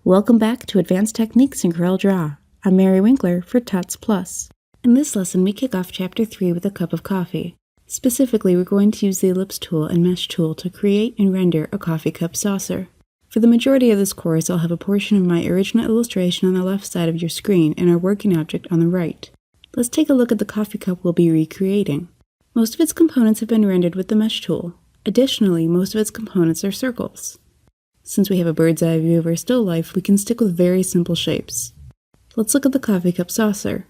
Welcome back to Advanced Techniques in Corel Draw. I'm Mary Winkler for Tots Plus. In this lesson, we kick off Chapter 3 with a cup of coffee. Specifically, we're going to use the Ellipse tool and Mesh tool to create and render a coffee cup saucer. For the majority of this course, I'll have a portion of my original illustration on the left side of your screen and our working object on the right. Let's take a look at the coffee cup we'll be recreating. Most of its components have been rendered with the Mesh tool. Additionally, most of its components are circles. Since we have a bird's eye view of our still life, we can stick with very simple shapes. Let's look at the coffee cup saucer.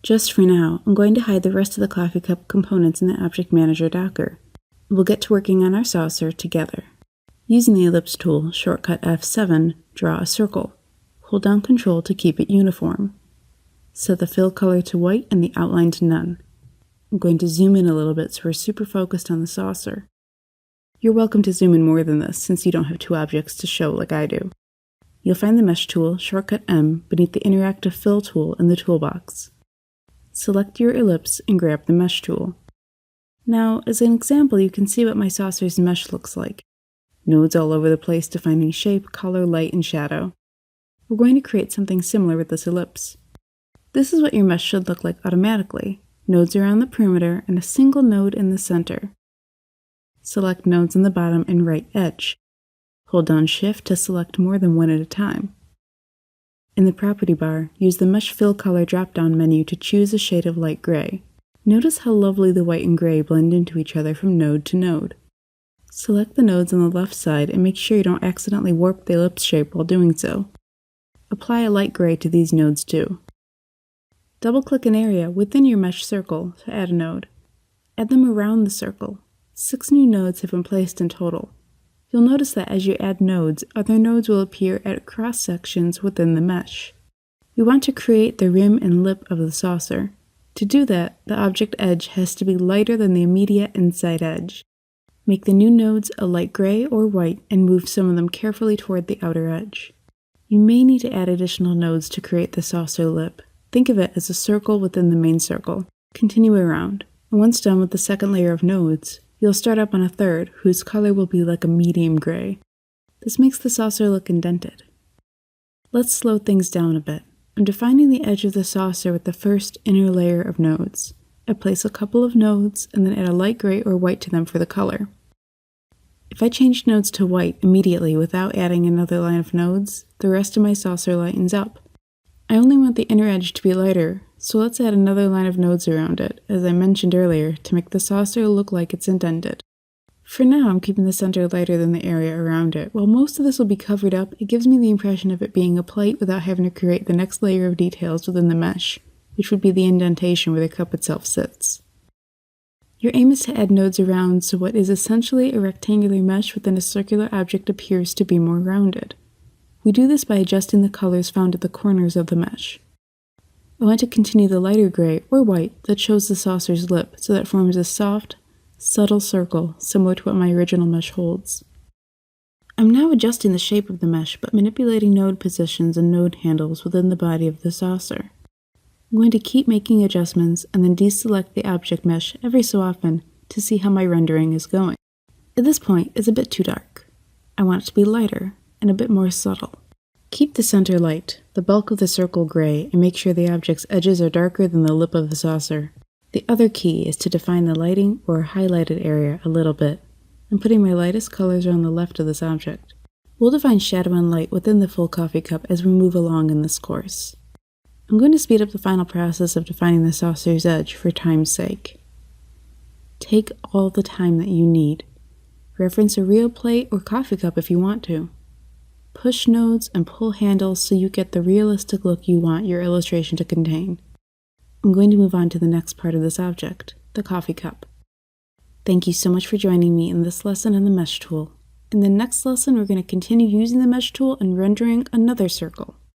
Just for now, I'm going to hide the rest of the coffee cup components in the Object Manager Docker. We'll get to working on our saucer together. Using the Ellipse tool, shortcut F7, draw a circle. Hold down Ctrl to keep it uniform. Set the fill color to white and the outline to none. I'm going to zoom in a little bit so we're super focused on the saucer. You're welcome to zoom in more than this since you don't have two objects to show like I do. You'll find the Mesh tool, shortcut M, beneath the Interactive Fill tool in the toolbox. Select your ellipse and grab the Mesh tool. Now, as an example, you can see what my saucer's mesh looks like. Nodes all over the place defining shape, color, light, and shadow. We're going to create something similar with this ellipse. This is what your mesh should look like automatically. Nodes around the perimeter and a single node in the center. Select nodes on the bottom and right edge. Hold down Shift to select more than one at a time. In the property bar, use the Mesh Fill Color drop-down menu to choose a shade of light gray. Notice how lovely the white and gray blend into each other from node to node. Select the nodes on the left side and make sure you don't accidentally warp the ellipse shape while doing so. Apply a light gray to these nodes too. Double-click an area within your mesh circle to add a node. Add them around the circle. 6 new nodes have been placed in total. You'll notice that as you add nodes, other nodes will appear at cross-sections within the mesh. We want to create the rim and lip of the saucer. To do that, the object edge has to be lighter than the immediate inside edge. Make the new nodes a light gray or white and move some of them carefully toward the outer edge. You may need to add additional nodes to create the saucer lip. Think of it as a circle within the main circle. Continue around, and once done with the second layer of nodes, you'll start up on a third, whose color will be like a medium gray. This makes the saucer look indented. Let's slow things down a bit. I'm defining the edge of the saucer with the first inner layer of nodes. I place a couple of nodes and then add a light gray or white to them for the color. If I change nodes to white immediately without adding another line of nodes, the rest of my saucer lightens up. I only want the inner edge to be lighter, so let's add another line of nodes around it, as I mentioned earlier, to make the saucer look like it's indented. For now, I'm keeping the center lighter than the area around it. While most of this will be covered up, it gives me the impression of it being a plate without having to create the next layer of details within the mesh, which would be the indentation where the cup itself sits. Your aim is to add nodes around so what is essentially a rectangular mesh within a circular object appears to be more rounded. We do this by adjusting the colors found at the corners of the mesh. I want to continue the lighter gray or white that shows the saucer's lip so that it forms a soft, subtle circle similar to what my original mesh holds. I'm now adjusting the shape of the mesh but manipulating node positions and node handles within the body of the saucer. I'm going to keep making adjustments and then deselect the object mesh every so often to see how my rendering is going. At this point, it's a bit too dark. I want it to be lighter and a bit more subtle. Keep the center light, the bulk of the circle gray, and make sure the object's edges are darker than the lip of the saucer. The other key is to define the lighting or highlighted area a little bit. I'm putting my lightest colors on the left of this object. We'll define shadow and light within the full coffee cup as we move along in this course. I'm going to speed up the final process of defining the saucer's edge for time's sake. Take all the time that you need. Reference a real plate or coffee cup if you want to. Push nodes and pull handles so you get the realistic look you want your illustration to contain. I'm going to move on to the next part of this object, the coffee cup. Thank you so much for joining me in this lesson on the Mesh tool. In the next lesson, we're going to continue using the Mesh tool and rendering another circle.